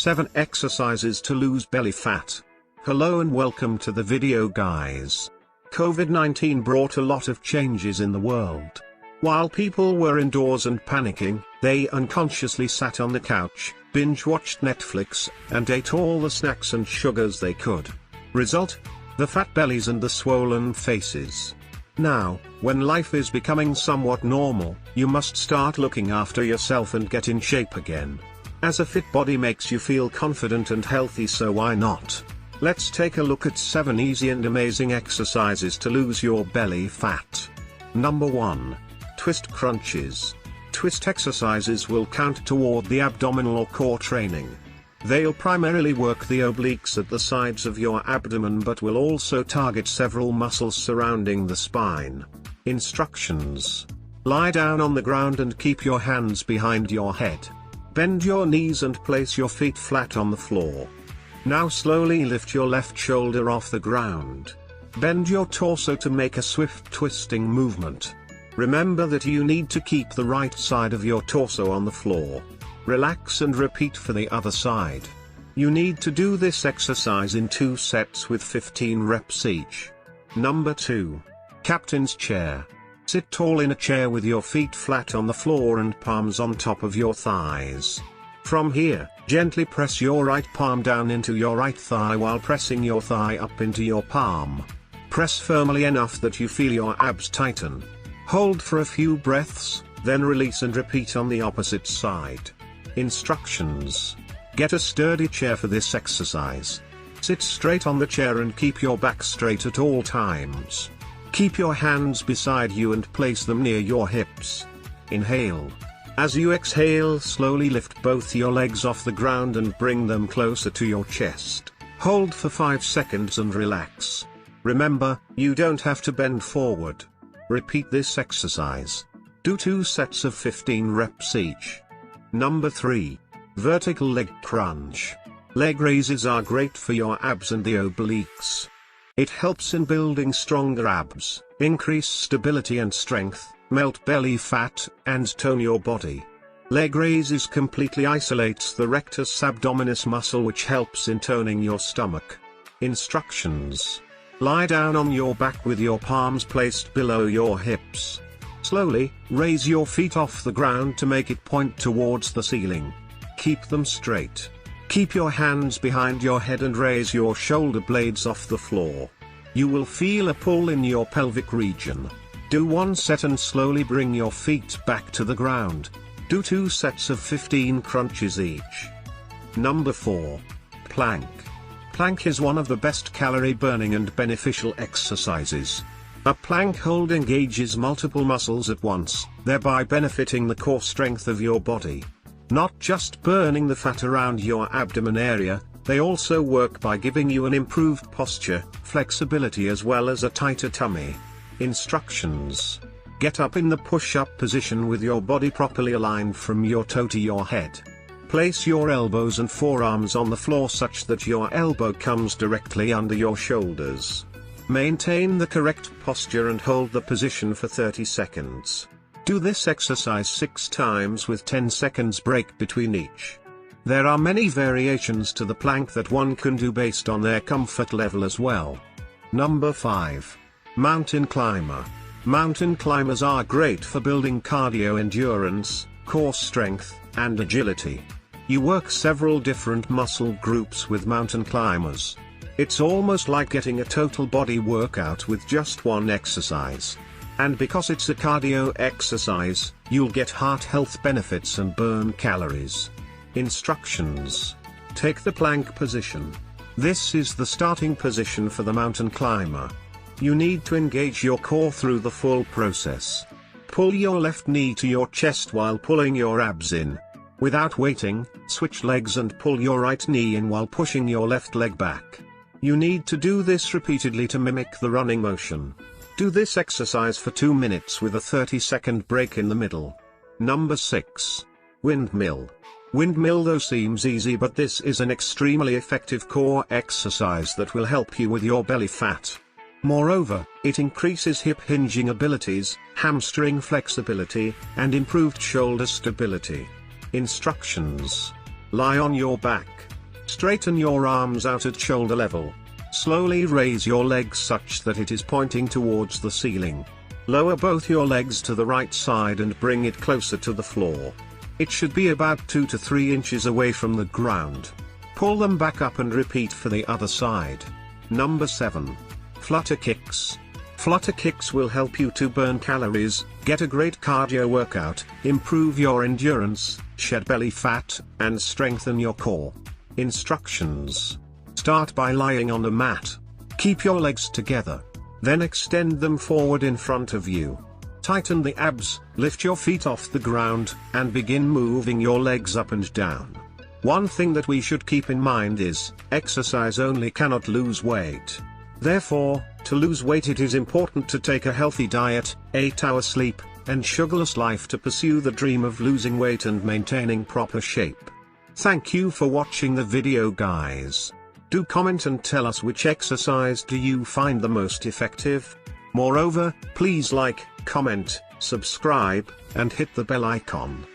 7 Exercises to lose belly fat. Hello and welcome to the video guys. COVID-19 brought a lot of changes in the world. While people were indoors and panicking, they unconsciously sat on the couch, binge-watched Netflix, and ate all the snacks and sugars they could. Result? The fat bellies and the swollen faces. Now, when life is becoming somewhat normal, you must start looking after yourself and get in shape again. As a fit body makes you feel confident and healthy, so why not? Let's take a look at 7 easy and amazing exercises to lose your belly fat. Number 1. Twist crunches. Twist exercises will count toward the abdominal or core training. They'll primarily work the obliques at the sides of your abdomen but will also target several muscles surrounding the spine. Instructions. Lie down on the ground and keep your hands behind your head. Bend your knees and place your feet flat on the floor. Now slowly lift your left shoulder off the ground. Bend your torso to make a swift twisting movement. Remember that you need to keep the right side of your torso on the floor. Relax and repeat for the other side. You need to do this exercise in 2 sets with 15 reps each. Number 2. Captain's chair. Sit tall in a chair with your feet flat on the floor and palms on top of your thighs. From here, gently press your right palm down into your right thigh while pressing your thigh up into your palm. Press firmly enough that you feel your abs tighten. Hold for a few breaths, then release and repeat on the opposite side. Instructions. Get a sturdy chair for this exercise. Sit straight on the chair and keep your back straight at all times. Keep your hands beside you and place them near your hips. Inhale. As you exhale, slowly lift both your legs off the ground and bring them closer to your chest. Hold for 5 seconds and relax. Remember, you don't have to bend forward. Repeat this exercise. Do 2 sets of 15 reps each. Number 3. Vertical leg crunch. Leg raises are great for your abs and the obliques. It helps in building stronger abs, increase stability and strength, melt belly fat, and tone your body. Leg raises completely isolates the rectus abdominis muscle, which helps in toning your stomach. Instructions. Lie down on your back with your palms placed below your hips. Slowly, raise your feet off the ground to make it point towards the ceiling. Keep them straight. Keep your hands behind your head and raise your shoulder blades off the floor. You will feel a pull in your pelvic region. Do 1 set and slowly bring your feet back to the ground. Do 2 sets of 15 crunches each. Number 4. Plank. Plank is one of the best calorie burning and beneficial exercises. A plank hold engages multiple muscles at once, thereby benefiting the core strength of your body. Not just burning the fat around your abdomen area, they also work by giving you an improved posture, flexibility as well as a tighter tummy. Instructions. Get up in the push-up position with your body properly aligned from your toe to your head. Place your elbows and forearms on the floor such that your elbow comes directly under your shoulders. Maintain the correct posture and hold the position for 30 seconds. Do this exercise 6 times with 10 seconds break between each. There are many variations to the plank that one can do based on their comfort level as well. Number 5. Mountain climber. Mountain climbers are great for building cardio endurance, core strength, and agility. You work several different muscle groups with mountain climbers. It's almost like getting a total body workout with just 1 exercise. And because it's a cardio exercise, you'll get heart health benefits and burn calories. Instructions. Take the plank position. This is the starting position for the mountain climber. You need to engage your core through the full process. Pull your left knee to your chest while pulling your abs in. Without waiting, switch legs and pull your right knee in while pushing your left leg back. You need to do this repeatedly to mimic the running motion. Do this exercise for 2 minutes with a 30-second break in the middle. Number 6. Windmill. Windmill though seems easy, but this is an extremely effective core exercise that will help you with your belly fat. Moreover, it increases hip hinging abilities, hamstring flexibility, and improved shoulder stability. Instructions. Lie on your back, Straighten your arms out at shoulder level. Slowly raise your legs such that it is pointing towards the ceiling. Lower both your legs to the right side and bring it closer to the floor. It should be about 2 to 3 inches away from the ground. Pull them back up and repeat for the other side. Number 7. Flutter kicks. Flutter kicks will help you to burn calories, get a great cardio workout, improve your endurance, shed belly fat, and strengthen your core. Instructions. Start by lying on a mat. Keep your legs together. Then extend them forward in front of you. Tighten the abs, lift your feet off the ground, and begin moving your legs up and down. One thing that we should keep in mind is, exercise only cannot lose weight. Therefore, to lose weight it is important to take a healthy diet, 8-hour sleep, and sugarless life to pursue the dream of losing weight and maintaining proper shape. Thank you for watching the video, guys. Do comment and tell us which exercise do you find the most effective. Moreover, please like, comment, subscribe, and hit the bell icon.